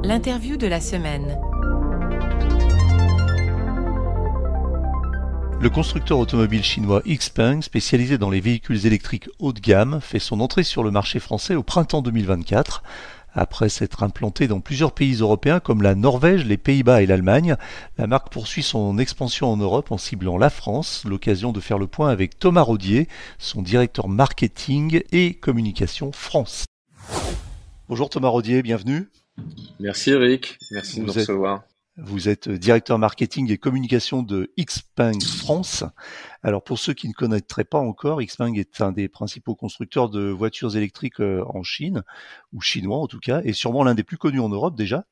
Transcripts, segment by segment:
L'interview de la semaine. Le constructeur automobile chinois XPeng, spécialisé dans les véhicules électriques haut de gamme, fait son entrée sur le marché français au printemps 2024. Après s'être implanté dans plusieurs pays européens comme la Norvège, les Pays-Bas et l'Allemagne, la marque poursuit son expansion en Europe en ciblant la France. L'occasion de faire le point avec Thomas Rodier, son directeur marketing et communication France. Bonjour Thomas Rodier, bienvenue. Merci Eric, merci de nous recevoir. Vous êtes directeur marketing et communication de XPeng France. Alors pour ceux qui ne connaîtraient pas encore, XPeng est un des principaux constructeurs de voitures électriques en Chine, ou chinois en tout cas, et sûrement l'un des plus connus en Europe déjà,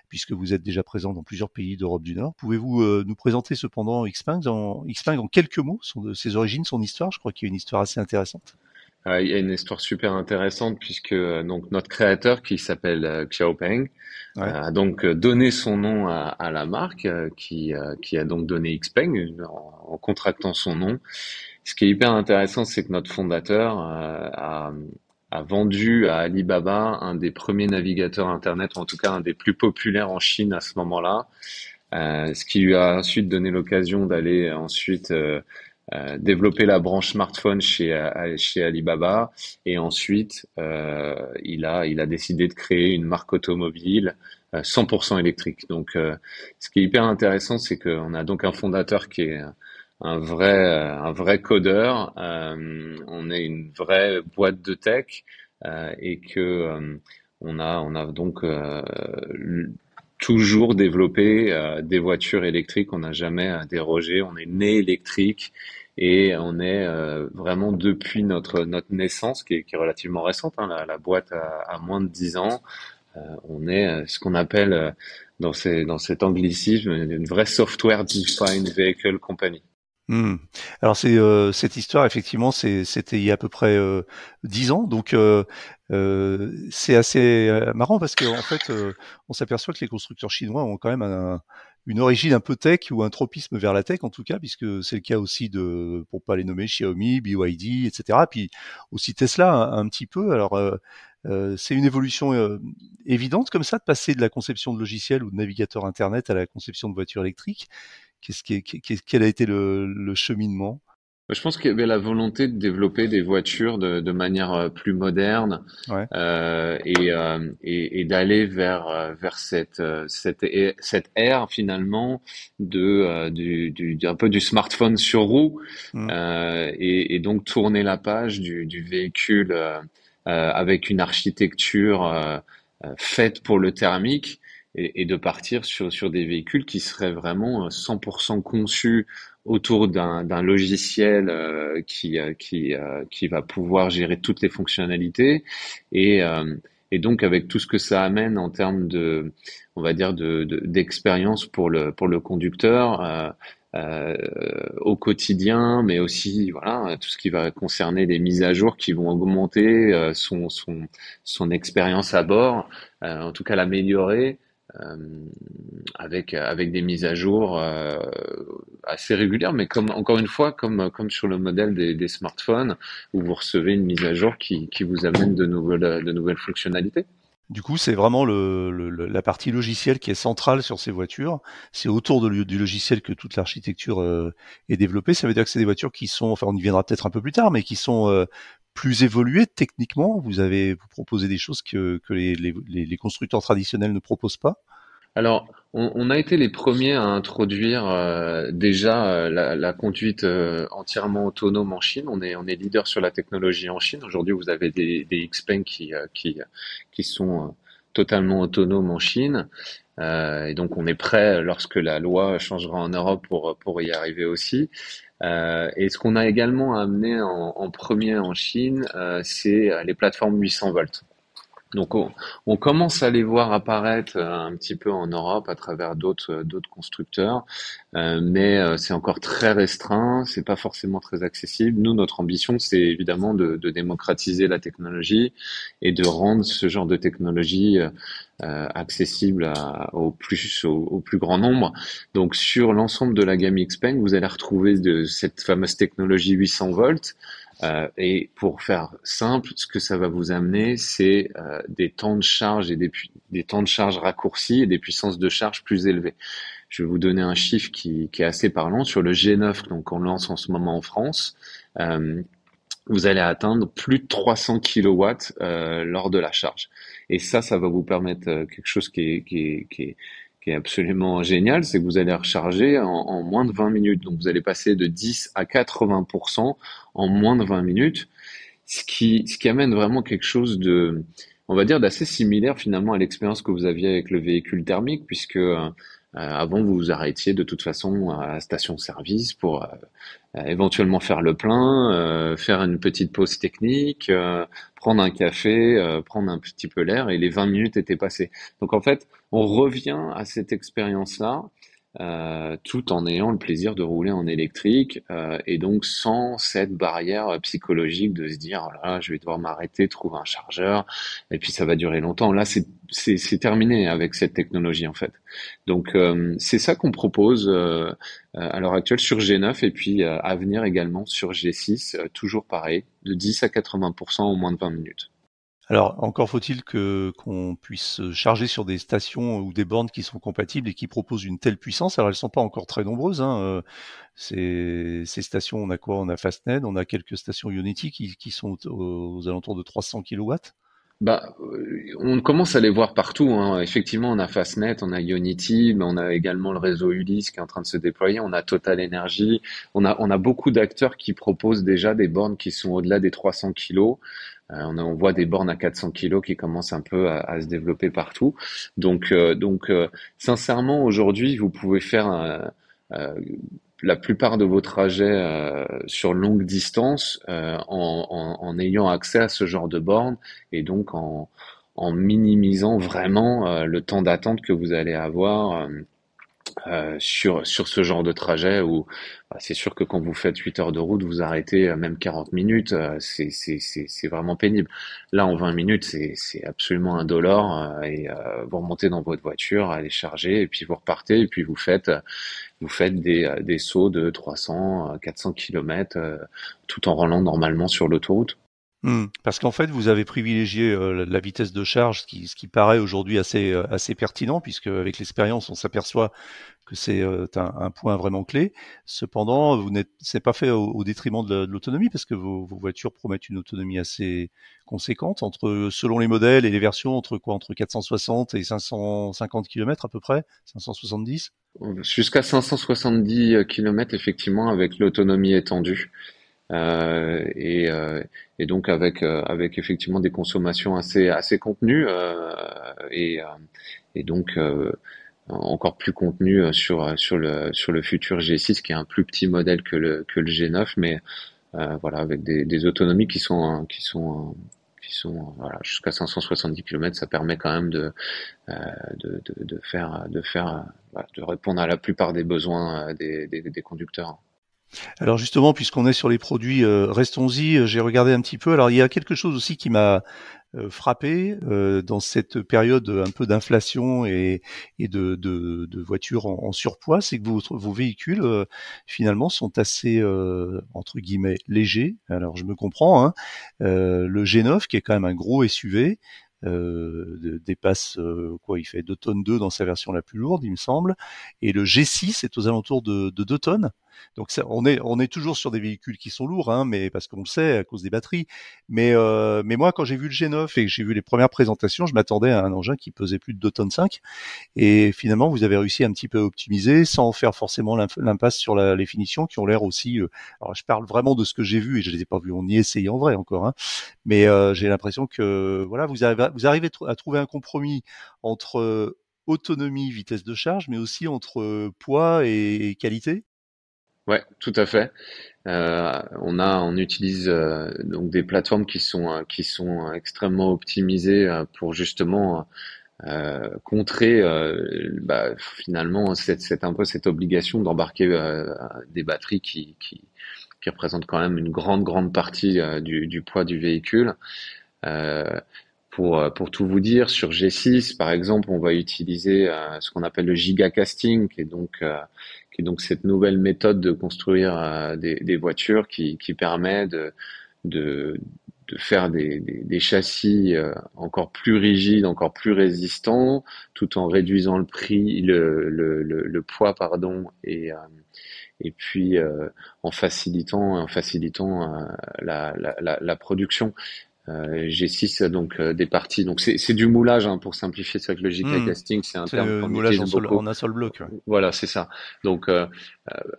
puisque vous êtes déjà présent dans plusieurs pays d'Europe du Nord. Pouvez-vous nous présenter cependant XPeng en quelques mots, ses origines, son histoire? Je crois qu'il y a une histoire assez intéressante. Il y a une histoire super intéressante puisque donc notre créateur qui s'appelle Xiaopeng a donc donné son nom à la marque qui a donc donné XPeng en contractant son nom. Ce qui est hyper intéressant, c'est que notre fondateur a vendu à Alibaba un des premiers navigateurs Internet, ou en tout cas un des plus populaires en Chine à ce moment-là, ce qui lui a ensuite donné l'occasion d'aller ensuite développer la branche smartphone chez Alibaba, et ensuite il a décidé de créer une marque automobile 100% électrique. Donc ce qui est hyper intéressant, c'est qu'on a donc un fondateur qui est un vrai codeur, on est une vraie boîte de tech et que on a donc toujours développé des voitures électriques. On n'a jamais dérogé, on est né électrique et on est vraiment depuis notre naissance qui est relativement récente, hein, la boîte a moins de 10 ans. On est ce qu'on appelle dans cet anglicisme une vraie software defined vehicle company. Alors cette histoire effectivement c'était il y a à peu près 10 ans, donc c'est assez marrant parce qu'en fait on s'aperçoit que les constructeurs chinois ont quand même une origine un peu tech, ou un tropisme vers la tech en tout cas, puisque c'est le cas aussi de, pour pas les nommer, Xiaomi, BYD, etc. Puis aussi Tesla un petit peu. Alors c'est une évolution évidente comme ça de passer de la conception de logiciels ou de navigateurs internet à la conception de voitures électriques. Quel a été le cheminement? Je pense qu'il y avait la volonté de développer des voitures de manière plus moderne, Ouais. et d'aller vers cette ère finalement un peu du smartphone sur roue, Mm. et donc tourner la page du véhicule avec une architecture faite pour le thermique, et de partir sur des véhicules qui seraient vraiment 100% conçus autour d'un logiciel qui va pouvoir gérer toutes les fonctionnalités, et, et donc avec tout ce que ça amène en termes on va dire d'expérience pour le conducteur au quotidien, mais aussi voilà tout ce qui va concerner les mises à jour qui vont augmenter son expérience à bord, en tout cas l'améliorer. euh, avec des mises à jour assez régulières, mais encore une fois, comme sur le modèle des smartphones, où vous recevez une mise à jour qui vous amène de nouvelles fonctionnalités. Du coup, c'est vraiment la partie logicielle qui est centrale sur ces voitures. C'est autour du logiciel que toute l'architecture est développée. Ça veut dire que c'est des voitures qui sont, enfin, on y viendra peut-être un peu plus tard, mais qui sont plus évoluées techniquement. Vous proposez des choses que les constructeurs traditionnels ne proposent pas. Alors, on a été les premiers à introduire déjà la conduite entièrement autonome en Chine. On est leader sur la technologie en Chine. Aujourd'hui, vous avez des XPeng qui sont totalement autonomes en Chine. Et donc, on est prêt lorsque la loi changera en Europe pour y arriver aussi. Et ce qu'on a également amené en premier en Chine, c'est les plateformes 800 volts. Donc on commence à les voir apparaître un petit peu en Europe à travers d'autres constructeurs, mais c'est encore très restreint, c'est pas forcément très accessible. Nous, notre ambition, c'est évidemment de démocratiser la technologie et de rendre ce genre de technologie accessible au plus grand nombre. Donc sur l'ensemble de la gamme XPeng, vous allez retrouver de cette fameuse technologie 800 volts. Et pour faire simple, ce que ça va vous amener, c'est des temps de charge et des temps de charge raccourcis et des puissances de charge plus élevées. Je vais vous donner un chiffre qui est assez parlant. Sur le G9, donc qu'on lance en ce moment en France, euh, vous allez atteindre plus de 300 kilowatts lors de la charge. Et ça va vous permettre quelque chose qui est absolument génial, c'est que vous allez recharger en moins de 20 minutes. Donc vous allez passer de 10 à 80% en moins de 20 minutes, ce qui amène vraiment quelque chose de, on va dire, d'assez similaire finalement à l'expérience que vous aviez avec le véhicule thermique, puisque avant vous vous arrêtiez de toute façon à la station-service pour éventuellement faire le plein, faire une petite pause technique, prendre un café, prendre un petit peu l'air, et les 20 minutes étaient passées. Donc en fait, on revient à cette expérience-là, tout en ayant le plaisir de rouler en électrique, et donc sans cette barrière psychologique de se dire, oh là là, je vais devoir m'arrêter, trouver un chargeur, et puis ça va durer longtemps. Là, c'est terminé avec cette technologie en fait. Donc c'est ça qu'on propose à l'heure actuelle sur G9, et puis à venir également sur G6, toujours pareil, de 10 à 80% en moins de 20 minutes. Alors, encore faut-il que qu'on puisse charger sur des stations ou des bornes qui sont compatibles et qui proposent une telle puissance. Alors, elles sont pas encore très nombreuses, hein. Ces stations, on a quoi? On a Fastned, on a quelques stations Ionity qui sont aux alentours de 300 kilowatts. Bah, on commence à les voir partout, hein. Effectivement, on a Fastnet, on a Ionity, mais on a également le réseau Ulysse qui est en train de se déployer. On a Total Energy. On a beaucoup d'acteurs qui proposent déjà des bornes qui sont au-delà des 300 kilos. On voit des bornes à 400 kilos qui commencent un peu à se développer partout. Donc, sincèrement, aujourd'hui, vous pouvez faire euh, la plupart de vos trajets sur longue distance en ayant accès à ce genre de bornes, et donc en minimisant vraiment le temps d'attente que vous allez avoir sur ce genre de trajet où bah, c'est sûr que quand vous faites 8 heures de route, vous arrêtez même 40 minutes, c'est vraiment pénible. Là, en 20 minutes, c'est absolument indolore, et vous remontez dans votre voiture, allez charger, et puis vous repartez, et puis vous faites des sauts de 300, 400 kilomètres tout en roulant normalement sur l'autoroute. Parce qu'en fait, vous avez privilégié la vitesse de charge, ce qui paraît aujourd'hui assez pertinent, puisque avec l'expérience, on s'aperçoit que c'est un point vraiment clé. Cependant, c'est pas fait au détriment de l'autonomie, parce que vos voitures promettent une autonomie assez conséquente selon les modèles et les versions, entre 460 et 550 kilomètres à peu près, 570. Jusqu'à 570 kilomètres effectivement avec l'autonomie étendue. Et donc avec effectivement des consommations assez contenues, et donc encore plus contenues sur le futur G6 qui est un plus petit modèle que le G9, mais voilà, avec des autonomies qui sont voilà, jusqu'à 570 km. Ça permet quand même de faire voilà, de répondre à la plupart des besoins des conducteurs. Alors justement, puisqu'on est sur les produits, restons-y. J'ai regardé un petit peu. Alors il y a quelque chose aussi qui m'a frappé dans cette période un peu d'inflation et de voitures en surpoids, c'est que vos véhicules finalement sont assez entre guillemets légers. Alors je me comprends, hein. Le G9 qui est quand même un gros SUV. Dépasse quoi, il fait 2 tonnes 2 dans sa version la plus lourde, il me semble, et le G6 est aux alentours de 2 tonnes. Donc ça, on est toujours sur des véhicules qui sont lourds, hein, mais parce qu'on le sait à cause des batteries. Mais moi, quand j'ai vu le G9 et que j'ai vu les premières présentations, je m'attendais à un engin qui pesait plus de 2 tonnes 5. Et finalement, vous avez réussi un petit peu à optimiser sans faire forcément l'impasse sur les finitions qui ont l'air aussi. Alors, je parle vraiment de ce que j'ai vu et je les ai pas vus, on y essayé en vrai encore, hein. Mais j'ai l'impression que voilà, vous arrivez à trouver un compromis entre autonomie, vitesse de charge, mais aussi entre poids et qualité. Ouais, tout à fait. On utilise donc des plateformes qui sont extrêmement optimisées pour justement contrer bah, finalement un peu cette obligation d'embarquer des batteries qui représentent quand même une grande partie du poids du véhicule. Euh, pour tout vous dire, sur G6, par exemple, on va utiliser ce qu'on appelle le gigacasting, qui est donc cette nouvelle méthode de construire des voitures qui permet de de faire des châssis encore plus rigides, encore plus résistants, tout en réduisant le prix, le poids, pardon, et puis en facilitant la production. G6 donc des parties. Donc c'est du moulage hein, pour simplifier. C'est vrai que le Hmm. gigacasting c'est un C'est terme le qu'on moulage utilise beaucoup. en un seul bloc. Ouais. Voilà, c'est ça. Donc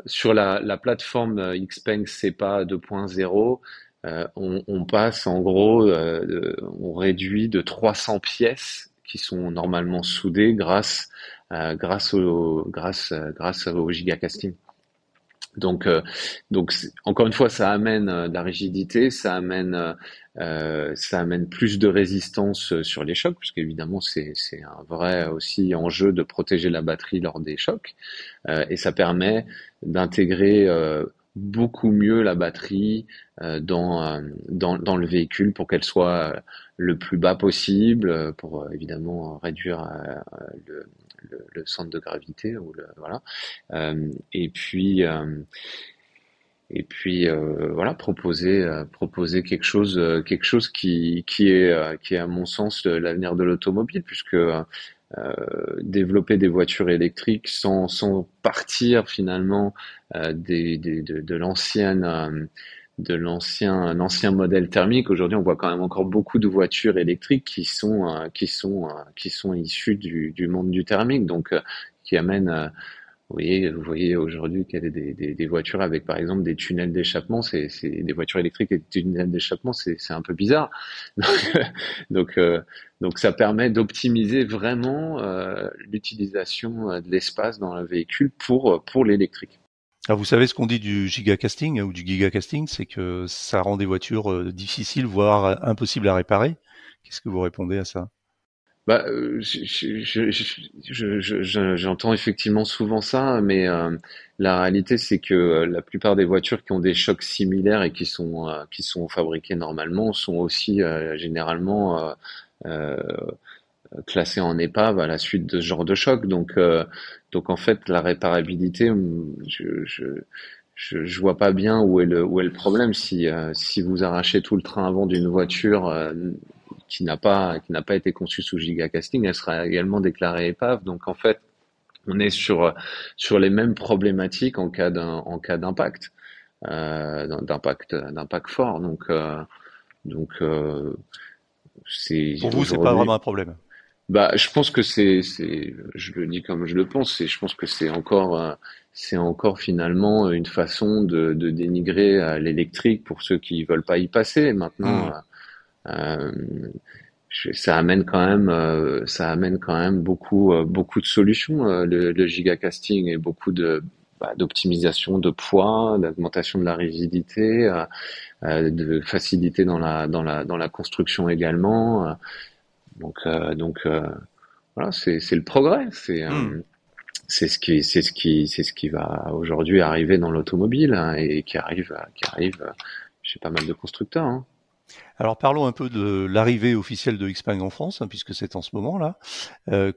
sur la plateforme Xpeng CEPA 2.0, on passe en gros, on réduit de 300 pièces qui sont normalement soudées grâce au gigacasting. Donc, encore une fois, ça amène de la rigidité, ça amène plus de résistance sur les chocs, puisque évidemment c'est un vrai aussi enjeu de protéger la batterie lors des chocs, et ça permet d'intégrer beaucoup mieux la batterie dans le véhicule pour qu'elle soit le plus bas possible, pour évidemment réduire le centre de gravité ou voilà. Euh, et puis euh, voilà, proposer quelque chose qui est à mon sens l'avenir de l'automobile, puisque développer des voitures électriques sans partir finalement de l'ancien modèle thermique. Aujourd'hui, on voit quand même encore beaucoup de voitures électriques qui sont issues du monde du thermique, donc qui amènent vous voyez aujourd'hui qu'il y a des voitures avec par exemple des tunnels d'échappement, c'est des voitures électriques et des tunnels d'échappement, c'est un peu bizarre. Donc, euh, donc ça permet d'optimiser vraiment l'utilisation de l'espace dans le véhicule pour l'électrique. Alors vous savez ce qu'on dit du gigacasting ou du gigacasting, c'est que ça rend des voitures difficiles, voire impossibles à réparer. Qu'est-ce que vous répondez à ça? Bah, j'entends effectivement souvent ça, mais la réalité c'est que la plupart des voitures qui ont des chocs similaires et qui sont fabriquées normalement sont aussi généralement euh, classées en épave à la suite de ce genre de choc. Donc en fait la réparabilité, je vois pas bien où est le problème si vous arrachez tout le train avant d'une voiture qui n'a pas été conçue sous gigacasting, elle sera également déclarée épave. Donc en fait, on est sur les mêmes problématiques en cas d'impact, d'impact fort. Donc c'est Pour vous, c'est pas aujourd'hui. vraiment un problème. Bah, je pense que je le dis comme je le pense, et je pense que c'est encore finalement une façon de dénigrer l'électrique pour ceux qui veulent pas y passer. Maintenant, Hmm. euh, ça amène quand même beaucoup de solutions, le gigacasting et beaucoup d'optimisation de poids, d'augmentation de la rigidité, de facilité dans la construction également. Donc voilà, c'est le progrès. Hmm. C'est ce qui va aujourd'hui arriver dans l'automobile hein, et qui arrive chez pas mal de constructeurs. Hein. Alors parlons un peu de l'arrivée officielle de Xpeng en France, hein, puisque c'est en ce moment là.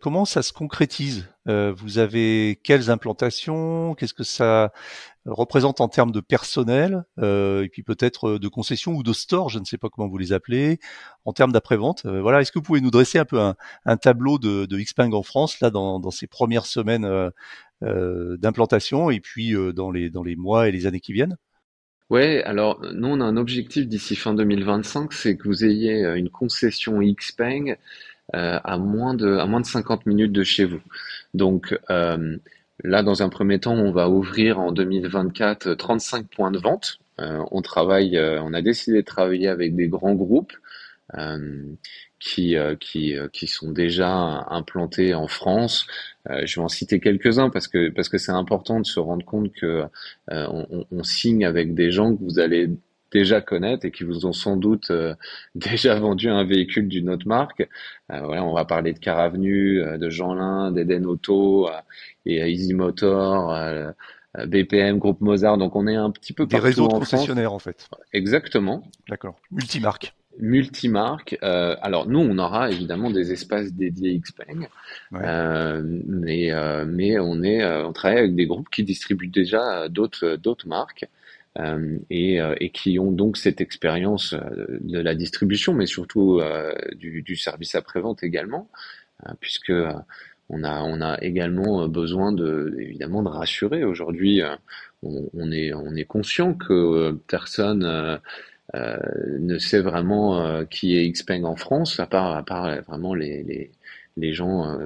Comment ça se concrétise? Vous avez quelles implantations? Qu'est-ce que ça représente en termes de personnel? Et puis peut-être de concessions ou de stores, je ne sais pas comment vous les appelez, en termes d'après-vente. Voilà, est-ce que vous pouvez nous dresser un peu un tableau de Xpeng en France là dans ces premières semaines d'implantation et puis dans les mois et les années qui viennent? Ouais, alors nous on a un objectif d'ici fin 2025, c'est que vous ayez une concession Xpeng à moins de 50 minutes de chez vous. Donc là, dans un premier temps, on va ouvrir en 2024 35 points de vente. On a décidé de travailler avec des grands groupes euh, qui sont déjà implantés en France. Je vais en citer quelques-uns parce que c'est important de se rendre compte que on signe avec des gens que vous allez déjà connaître et qui vous ont sans doute déjà vendu un véhicule d'une autre marque. Voilà, on va parler de Caravenu, de Jeanlin, d'Eden Auto et Easy Motor, BPM, Groupe Mozart. Donc on est un petit peu Des partout réseaux de en France. concessionnaires en fait. Exactement. D'accord. Multimarque. Multimarque. Alors nous, on aura évidemment des espaces dédiés Xpeng, Ouais. mais on travaille avec des groupes qui distribuent déjà d'autres marques. et qui ont donc cette expérience de la distribution, mais surtout du service après-vente également, puisque on a également besoin évidemment de rassurer. Aujourd'hui, on est conscient que personne ne sait vraiment qui est Xpeng en France, à part vraiment les gens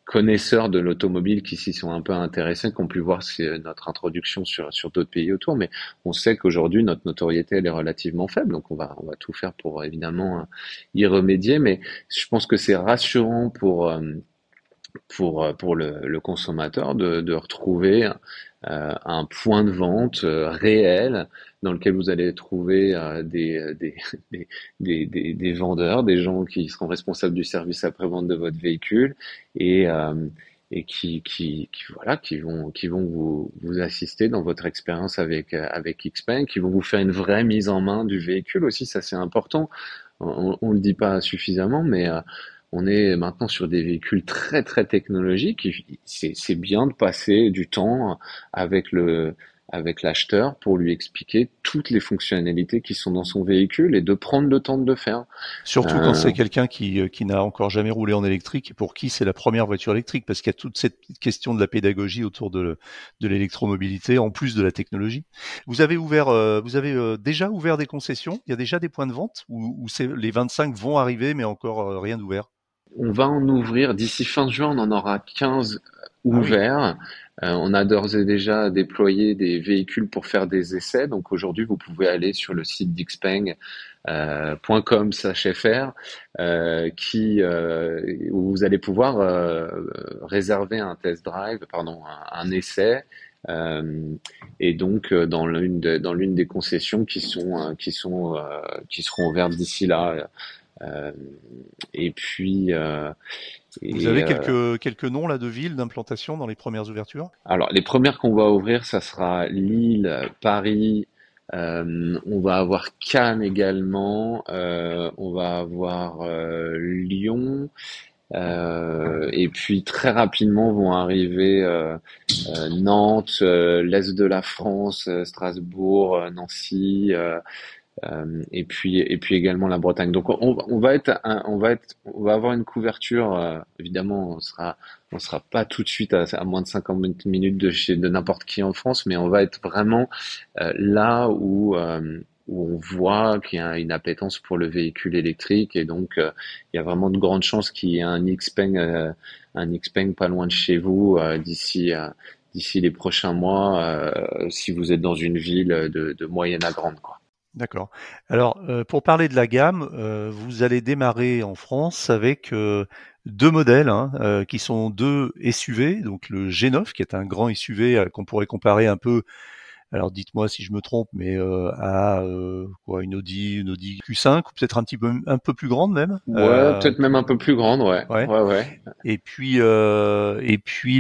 connaisseurs de l'automobile qui s'y sont un peu intéressés, qui ont pu voir notre introduction sur d'autres pays autour, mais on sait qu'aujourd'hui notre notoriété elle est relativement faible, donc on va tout faire pour évidemment y remédier, mais je pense que c'est rassurant pour le consommateur de retrouver un point de vente réel dans lequel vous allez trouver des vendeurs, des gens qui seront responsables du service après-vente de votre véhicule et, euh, et voilà, qui vont vous assister dans votre expérience avec Xpeng, qui vont vous faire une vraie mise en main du véhicule aussi, ça c'est important. On le dit pas suffisamment, mais on est maintenant sur des véhicules très très technologiques. C'est bien de passer du temps avec l'acheteur pour lui expliquer toutes les fonctionnalités qui sont dans son véhicule et de prendre le temps de le faire. Surtout quand Euh, c'est quelqu'un qui n'a encore jamais roulé en électrique et pour qui c'est la première voiture électrique, parce qu'il y a toute cette question de la pédagogie autour de l'électromobilité, en plus de la technologie. Vous avez déjà ouvert des concessions? Il y a déjà des points de vente ou les 25 vont arriver, mais encore rien d'ouvert? on va en ouvrir d'ici fin juin, on en aura 15 Ah oui, ouverts. On a d'ores et déjà déployé des véhicules pour faire des essais. Donc aujourd'hui, vous pouvez aller sur le site d'Xpeng .com/fr où vous allez pouvoir réserver un test drive, pardon, un essai. Euh, et donc dans l'une des concessions qui seront ouvertes d'ici là. Euh, et puis vous et avez quelques noms là de villes d'implantation dans les premières ouvertures? alors les premières qu'on va ouvrir, ça sera Lille, Paris. On va avoir Cannes également. On va avoir Lyon. Et puis très rapidement vont arriver Nantes, l'est de la France, Strasbourg, Nancy, et puis également la Bretagne. Donc on va avoir une couverture. Évidemment, on sera pas tout de suite à moins de 50 minutes de n'importe qui en France, mais on va être vraiment là où on voit qu'il y a une appétence pour le véhicule électrique et donc il y a vraiment de grandes chances qu'il y ait un Xpeng pas loin de chez vous d'ici les prochains mois si vous êtes dans une ville de moyenne à grande, quoi. D'accord. Alors, pour parler de la gamme, vous allez démarrer en France avec 2 modèles, hein, qui sont 2 SUV, donc le G9 qui est un grand SUV, qu'on pourrait comparer un peu, alors dites-moi si je me trompe, mais à, quoi, une Audi Q5 ou peut-être un peu plus grande même? Ouais, peut-être même un peu plus grande, ouais. Ouais. Ouais, ouais. Et puis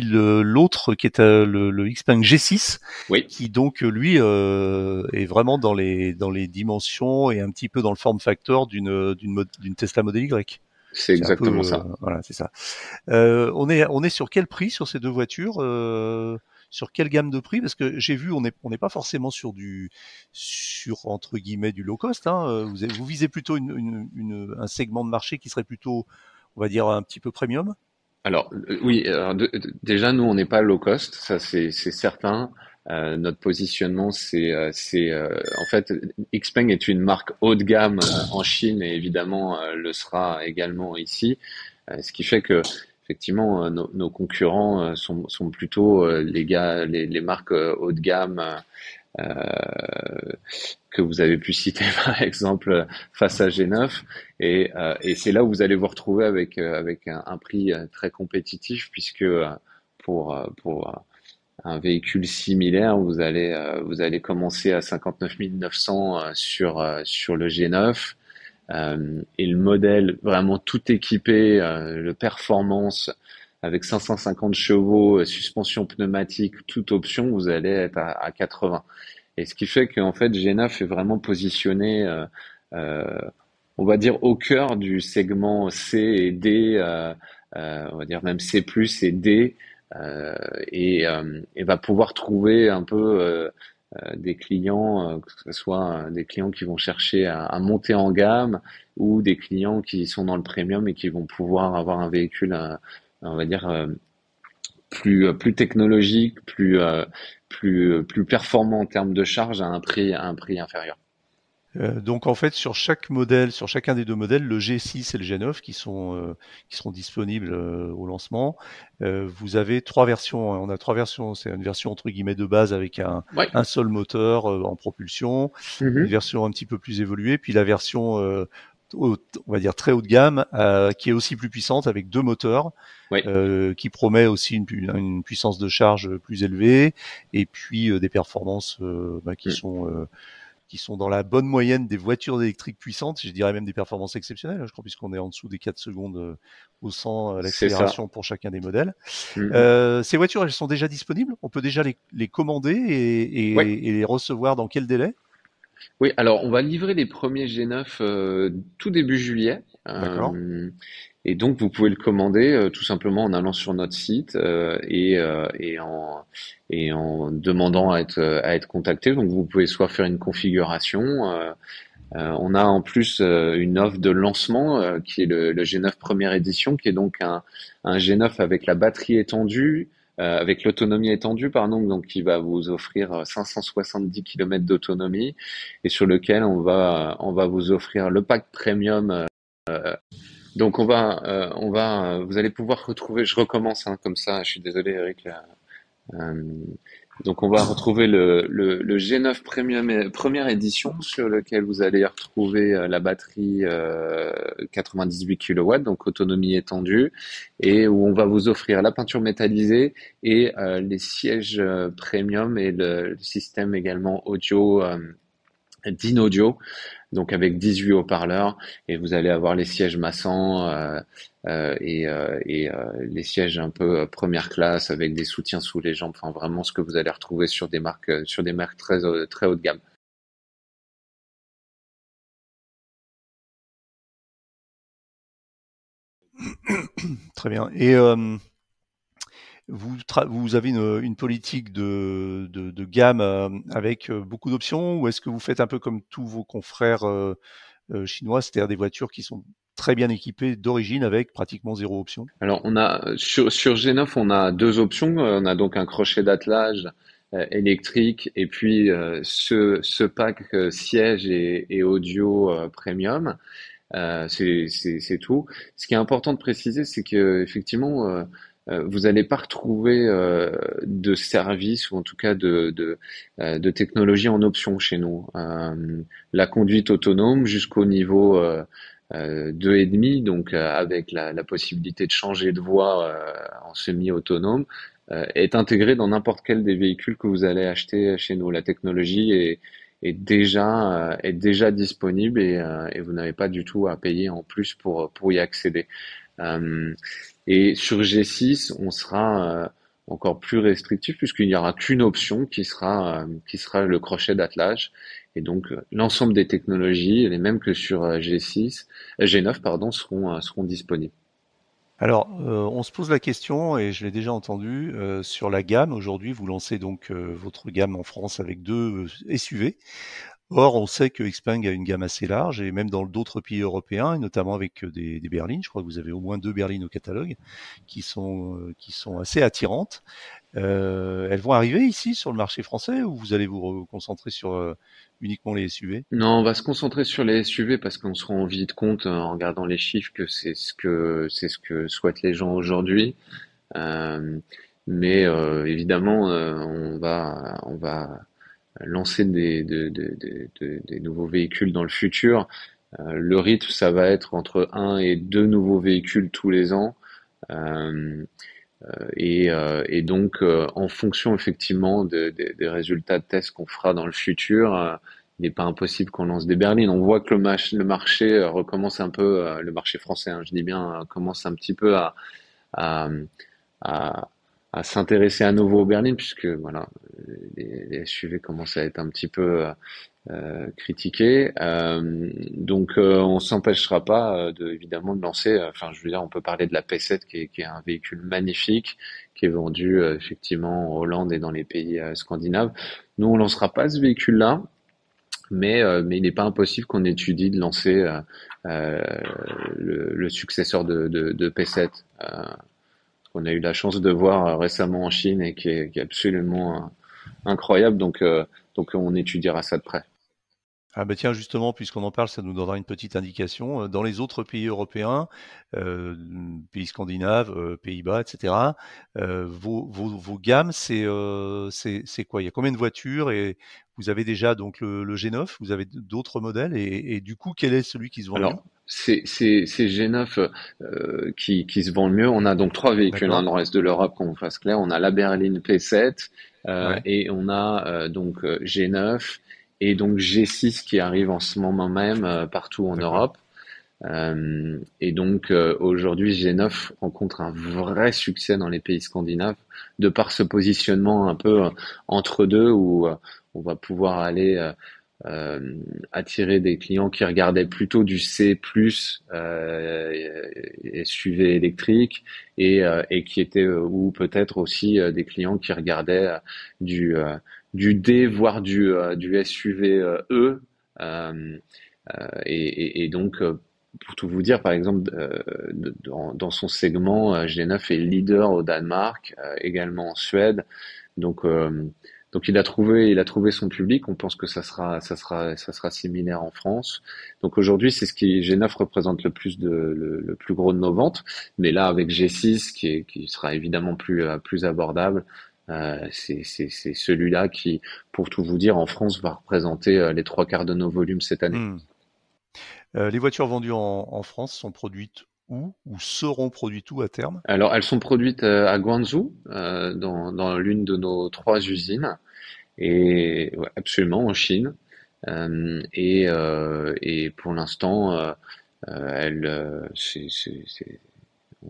l'autre qui est le Xpeng G6, Oui, qui donc lui est vraiment dans les dimensions et un petit peu dans le form factor d'une Tesla Model Y. c'est C'est un peu exactement ça. voilà, c'est ça. On est sur quel prix sur ces deux voitures, sur quelle gamme de prix? Parce que j'ai vu on n'est pas forcément sur entre guillemets du low cost, hein. Vous visez plutôt un segment de marché qui serait plutôt, on va dire, un petit peu premium? Alors, oui, alors, déjà, nous, on n'est pas low cost, ça c'est certain. Notre positionnement, en fait, Xpeng est une marque haut de gamme en Chine et évidemment le sera également ici. Ce qui fait que, effectivement, nos concurrents sont plutôt les marques haut de gamme que vous avez pu citer par exemple face à G9 et c'est là où vous allez vous retrouver avec un prix très compétitif puisque pour un véhicule similaire vous allez commencer à 59 900 sur le G9 et le modèle vraiment tout équipé, le performance avec 550 chevaux, suspension pneumatique, toute option, vous allez être à 80. Et ce qui fait qu'en fait, G9 est vraiment positionné, euh, on va dire, au cœur du segment C et D, on va dire même C+, et D, et va pouvoir trouver un peu des clients, que ce soit des clients qui vont chercher à monter en gamme ou des clients qui sont dans le premium et qui vont pouvoir avoir un véhicule, on va dire, plus technologique, plus performant en termes de charge à un prix inférieur. Donc en fait, sur chaque modèle, sur chacun des deux modèles, le G6 et le G9 qui seront disponibles au lancement, vous avez trois versions. On a trois versions. C'est une version entre guillemets de base avec Ouais. un seul moteur en propulsion, une Mhm. version un petit peu plus évoluée, puis la version on va dire très haut de gamme, qui est aussi plus puissante avec deux moteurs, Ouais. qui promet aussi une puissance de charge plus élevée, et puis des performances Mm. qui sont dans la bonne moyenne des voitures électriques puissantes, je dirais même des performances exceptionnelles, je crois, puisqu'on est en dessous des 4 secondes au 100 à C'est ça. l'accélération pour chacun des modèles. Mhm. Ces voitures, elles sont déjà disponibles. On peut déjà les commander Ouais. et les recevoir dans quel délai? Oui, alors on va livrer les premiers G9 tout début juillet. D'accord. Et donc vous pouvez le commander tout simplement en allant sur notre site et en demandant à être contacté. Donc vous pouvez soit faire une configuration. On a en plus une offre de lancement qui est le G9 première édition, qui est donc un G9 avec la batterie étendue, avec l'autonomie étendue, pardon, donc qui va vous offrir 570 km d'autonomie et sur lequel on va vous offrir le pack premium. Donc vous allez pouvoir retrouver, je recommence hein, comme ça, je suis désolé Eric, euh, donc on va retrouver le G9 Premium première édition sur lequel vous allez retrouver la batterie 98 kW, donc autonomie étendue, et où on va vous offrir la peinture métallisée et les sièges premium et le système également audio d'InAudio, donc avec 18 haut-parleurs, et vous allez avoir les sièges massants les sièges un peu première classe avec des soutiens sous les jambes, enfin vraiment ce que vous allez retrouver sur des marques très haut de gamme. Très bien. Et vous avez une politique de gamme avec beaucoup d'options, ou est-ce que vous faites un peu comme tous vos confrères chinois, c'est-à-dire des voitures qui sont très bien équipées d'origine avec pratiquement zéro option? Alors on a sur G9 on a deux options. On a donc un crochet d'attelage électrique et puis ce pack siège et audio premium. C'est tout. Ce qui est important de préciser, c'est que effectivement, vous n'allez pas retrouver de service ou en tout cas de technologie en option chez nous. La conduite autonome jusqu'au niveau 2,5, donc avec la possibilité de changer de voie en semi-autonome, est intégrée dans n'importe quel des véhicules que vous allez acheter chez nous. La technologie est déjà disponible et vous n'avez pas du tout à payer en plus pour y accéder. Euh, et sur G6, on sera encore plus restrictif puisqu'il n'y aura qu'une option qui sera le crochet d'attelage. Et donc l'ensemble des technologies, les mêmes que sur G9 pardon, seront disponibles. Alors, on se pose la question, et je l'ai déjà entendu, sur la gamme. Aujourd'hui, vous lancez donc votre gamme en France avec deux SUV. Or, on sait que Xpeng a une gamme assez large, et même dans d'autres pays européens, et notamment avec des berlines. Je crois que vous avez au moins deux berlines au catalogue, qui sont assez attirantes. Elles vont arriver ici sur le marché français, ou vous allez vous concentrer sur uniquement les SUV? Non, on va se concentrer sur les SUV parce qu'on se rend vite compte en regardant les chiffres que c'est ce que souhaitent les gens aujourd'hui. Euh, mais évidemment, on va lancer des nouveaux véhicules dans le futur. Le rythme, ça va être entre un et deux nouveaux véhicules tous les ans. Euh, et donc, en fonction effectivement des résultats de tests qu'on fera dans le futur, il n'est pas impossible qu'on lance des berlines. On voit que le marché recommence un peu, le marché français, hein, je dis bien, commence un petit peu à, à s'intéresser à nouveau aux berlines, puisque voilà, les SUV commencent à être un petit peu critiqués. On s'empêchera pas évidemment de lancer. Enfin, je veux dire, on peut parler de la P7 qui est un véhicule magnifique, qui est vendu effectivement en Hollande et dans les pays scandinaves. Nous, on lancera pas ce véhicule-là. Mais il n'est pas impossible qu'on étudie de lancer euh, le successeur de P7, qu'on a eu la chance de voir récemment en Chine et qui est absolument incroyable. Donc on étudiera ça de près. Ah bah tiens, justement, puisqu'on en parle, ça nous donnera une petite indication. Dans les autres pays européens, euh, pays scandinaves, Pays-Bas, etc., vos gammes, c'est quoi? Il y a combien de voitures et vous avez déjà donc le G9, vous avez d'autres modèles et du coup, quel est celui qui se vend le mieux? Alors, c'est G9 qui se vend le mieux. On a donc trois véhicules hein, D'accord? dans le reste de l'Europe, qu'on fasse clair. On a la berline P7 Ouais, et on a G9 et donc G6 qui arrive en ce moment même partout en d'accord. Europe. Aujourd'hui, G9 rencontre un vrai succès dans les pays scandinaves de par ce positionnement un peu entre deux où on va pouvoir aller euh, attirer des clients qui regardaient plutôt du C+, SUV électrique et qui étaient ou peut-être aussi des clients qui regardaient du du D voire du SUV E pour tout vous dire, par exemple, dans son segment, G9 est leader au Danemark, également en Suède. Donc, euh, donc il a trouvé son public. On pense que ça sera similaire en France. Donc aujourd'hui, c'est ce qui G9 représente le plus gros de nos ventes. Mais là, avec G6, qui sera évidemment plus abordable, c'est celui-là qui, pour tout vous dire, en France, va représenter les trois quarts de nos volumes cette année. Hmm. Les voitures vendues en France sont produites où ou seront produites où à terme? Alors, elles sont produites à Guangzhou, dans l'une de nos trois usines, et ouais, absolument en Chine. Et pour l'instant, on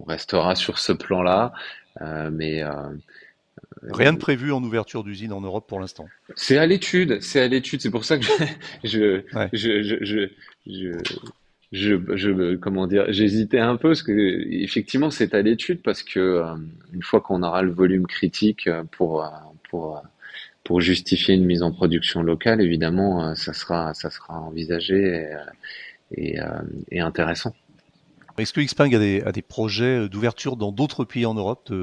restera sur ce plan-là, mais Rien de prévu en ouverture d'usine en Europe pour l'instant. c'est à l'étude, c'est à l'étude. C'est pour ça que je, Ouais. je, je, je, je, comment dire, j'hésitais un peu parce que effectivement c'est à l'étude parce que une fois qu'on aura le volume critique pour euh, pour justifier une mise en production locale, évidemment, ça sera envisagé et, euh, et intéressant. Est-ce que Xpeng a des projets d'ouverture dans d'autres pays en Europe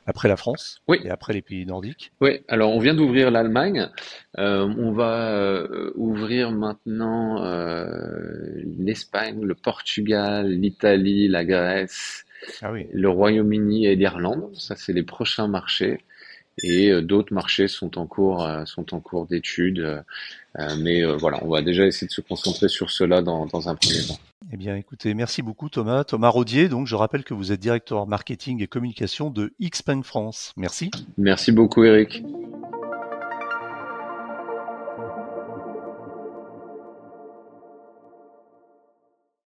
après la France Oui, et après les pays nordiques? oui. Alors on vient d'ouvrir l'Allemagne. On va ouvrir maintenant l'Espagne, le Portugal, l'Italie, la Grèce, Ah oui. le Royaume-Uni et l'Irlande. Ça, c'est les prochains marchés. Et d'autres marchés sont en cours d'étude. Voilà, on va déjà essayer de se concentrer sur cela dans un premier temps. Eh bien, écoutez, merci beaucoup Thomas. Thomas Rodier, donc je rappelle que vous êtes directeur marketing et communication de Xpeng France. Merci. Merci beaucoup, Eric.